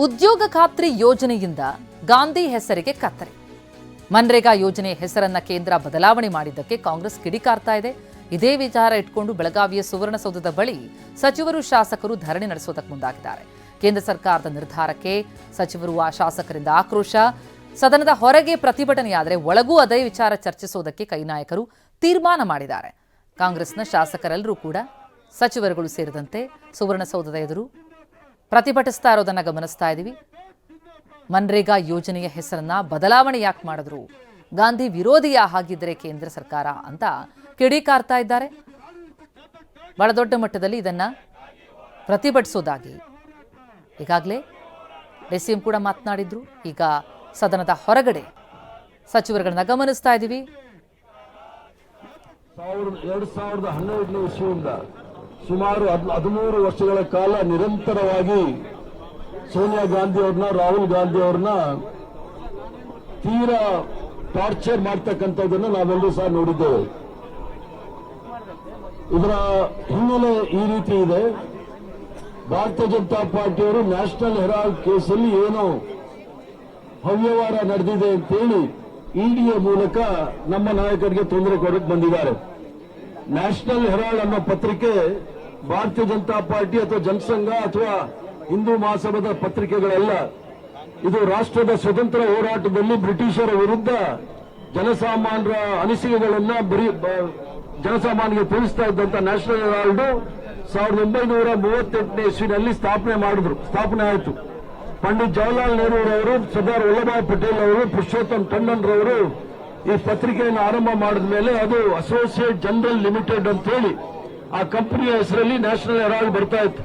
ಉದ್ಯೋಗ ಖಾತ್ರಿ ಯೋಜನೆಯಿಂದ ಗಾಂಧಿ ಹೆಸರಿಗೆ ಕತ್ತರಿ. ಮನ್ರೇಗಾ ಯೋಜನೆ ಹೆಸರನ್ನ ಕೇಂದ್ರ ಬದಲಾವಣೆ ಮಾಡಿದ್ದಕ್ಕೆ ಕಾಂಗ್ರೆಸ್ ಕಿಡಿಕಾರ್ತಾ ಇದೆ. ಇದೇ ವಿಚಾರ ಇಟ್ಕೊಂಡು ಬೆಳಗಾವಿಯ ಸುವರ್ಣಸೌಧದ ಬಳಿ ಸಚಿವರು ಶಾಸಕರು ಧರಣಿ ನಡೆಸೋದಕ್ಕೆ ಮುಂದಾಗಿದ್ದಾರೆ. ಕೇಂದ್ರ ಸರ್ಕಾರದ ನಿರ್ಧಾರಕ್ಕೆ ಸಚಿವರು ಆ ಶಾಸಕರಿಂದ ಆಕ್ರೋಶ. ಸದನದ ಹೊರಗೆ ಪ್ರತಿಭಟನೆಯಾದರೆ ಒಳಗೂ ಅದೇ ವಿಚಾರ ಚರ್ಚಿಸೋದಕ್ಕೆ ಕೈ ನಾಯಕರು ತೀರ್ಮಾನ ಮಾಡಿದ್ದಾರೆ. ಕಾಂಗ್ರೆಸ್ನ ಶಾಸಕರೆಲ್ಲರೂ ಕೂಡ ಸಚಿವರುಗಳು ಸೇರಿದಂತೆ ಸುವರ್ಣಸೌಧದ ಎದುರು ಪ್ರತಿಭಟಿಸ್ತಾ ಇರೋದನ್ನ ಗಮನಿಸ್ತಾ ಇದ್ದೀವಿ. ಮನ್ರೇಗಾ ಯೋಜನೆಯ ಹೆಸರನ್ನ ಬದಲಾವಣೆ ಯಾಕೆ ಮಾಡಿದ್ರು, ಗಾಂಧಿ ವಿರೋಧಿಯ ಹಾಗಿದ್ರೆ ಕೇಂದ್ರ ಸರ್ಕಾರ ಅಂತ ಕಿಡಿಕಾರ್ತಾ ಇದ್ದಾರೆ. ಬಹಳ ದೊಡ್ಡ ಮಟ್ಟದಲ್ಲಿ ಇದನ್ನ ಪ್ರತಿಭಟಿಸೋದಾಗಿ ಈಗಾಗಲೇ ಡಿಸಿಎಂ ಕೂಡ ಮಾತನಾಡಿದ್ರು. ಈಗ ಸದನದ ಹೊರಗಡೆ ಸಚಿವರುಗಳನ್ನ ಗಮನಿಸ್ತಾ ಇದ್ದೀವಿ. 2012ನೇ ಇಸ್ವಿಯಿಂದ ಸುಮಾರು 13 ವರ್ಷಗಳ ಕಾಲ ನಿರಂತರವಾಗಿ ಸೋನಿಯಾ ಗಾಂಧಿ ಅವ್ರನ್ನ, ರಾಹುಲ್ ಗಾಂಧಿ ಅವ್ರನ್ನ ತೀರಾ ಟಾರ್ಚರ್ ಮಾಡ್ತಕ್ಕಂಥದ್ದನ್ನು ನಾವೆಲ್ಲರೂ ಸಹ ನೋಡಿದ್ದೇವೆ. ಇದರ ಹಿನ್ನೆಲೆ ಈ ರೀತಿ ಇದೆ. ಭಾರತೀಯ ಜನತಾ ಪಾರ್ಟಿಯವರು ನ್ಯಾಷನಲ್ ಹೆರಾಲ್ಡ್ ಕೇಸಲ್ಲಿ ಏನೋ ಅವ್ಯವಹಾರ ನಡೆದಿದೆ ಅಂತೇಳಿ ಇಡಿಯ ಮೂಲಕ ನಮ್ಮ ನಾಯಕರಿಗೆ ತೊಂದರೆ ಕೊಡಕ್ಕೆ ಬಂದಿದ್ದಾರೆ. ನ್ಯಾಷನಲ್ ಹೆರಾಲ್ಡ್ ಅನ್ನೋ ಪತ್ರಿಕೆ ಭಾರತೀಯ ಜನತಾ ಪಾರ್ಟಿ ಅಥವಾ ಜನಸಂಘ ಅಥವಾ ಹಿಂದೂ ಮಹಾಸಭಾದ ಪತ್ರಿಕೆಗಳಲ್ಲ. ಇದು ರಾಷ್ಟ್ರದ ಸ್ವತಂತ್ರ ಹೋರಾಟದಲ್ಲಿ ಬ್ರಿಟಿಷರ ವಿರುದ್ಧ ಜನಸಾಮಾನ್ಯರ ಅನಿಸಿಕೆಗಳನ್ನ ಜನಸಾಮಾನ್ಯರಿಗೆ ತಿಳಿಸ್ತಾ ಇದ್ದಂತ ನ್ಯಾಷನಲ್ ಹೆರಾಲ್ಡ್ 1938ನೇ ಇಸ್ವಿನಲ್ಲಿ ಸ್ಥಾಪನೆ ಆಯಿತು. ಪಂಡಿತ್ ಜವಾಹರ್ಲಾಲ್ ನೆಹರೂರವರು, ಸರ್ದಾರ್ ವಲ್ಲಭಾಯ್ ಪಟೇಲ್ ಅವರು, ಪುರುಷೋತ್ತಮ್ ಟಂಡನ್ ರವರು ಈ ಪತ್ರಿಕೆಯನ್ನು ಆರಂಭ ಮಾಡಿದ ಮೇಲೆ ಅದು ಅಸೋಸಿಯೇಟ್ ಜನರಲ್ ಲಿಮಿಟೆಡ್ ಅಂತ ಹೇಳಿ ಆ ಕಂಪನಿಯ ಹೆಸರಲ್ಲಿ ನ್ಯಾಷನಲ್ ಹೆರಾಲ್ಡ್ ಬರ್ತಾ ಇತ್ತು.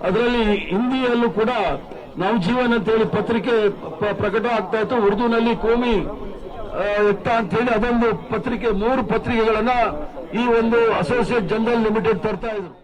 ಅದರಲ್ಲಿ ಹಿಂದಿಯಲ್ಲೂ ಕೂಡ ನವಜೀವನ್ ಅಂತ ಹೇಳಿ ಪತ್ರಿಕೆ ಪ್ರಕಟ ಆಗ್ತಾ ಇತ್ತು. ಉರ್ದುನಲ್ಲಿ ಕೋಮಿ ಎತ್ತ ಅಂತ ಹೇಳಿ ಅದೊಂದು ಪತ್ರಿಕೆ, 3 ಪತ್ರಿಕೆಗಳನ್ನ ಈ ಒಂದು ಅಸೋಸಿಯೇಟ್ ಜನರಲ್ ಲಿಮಿಟೆಡ್ ತರ್ತಾ ಇದ್ರು.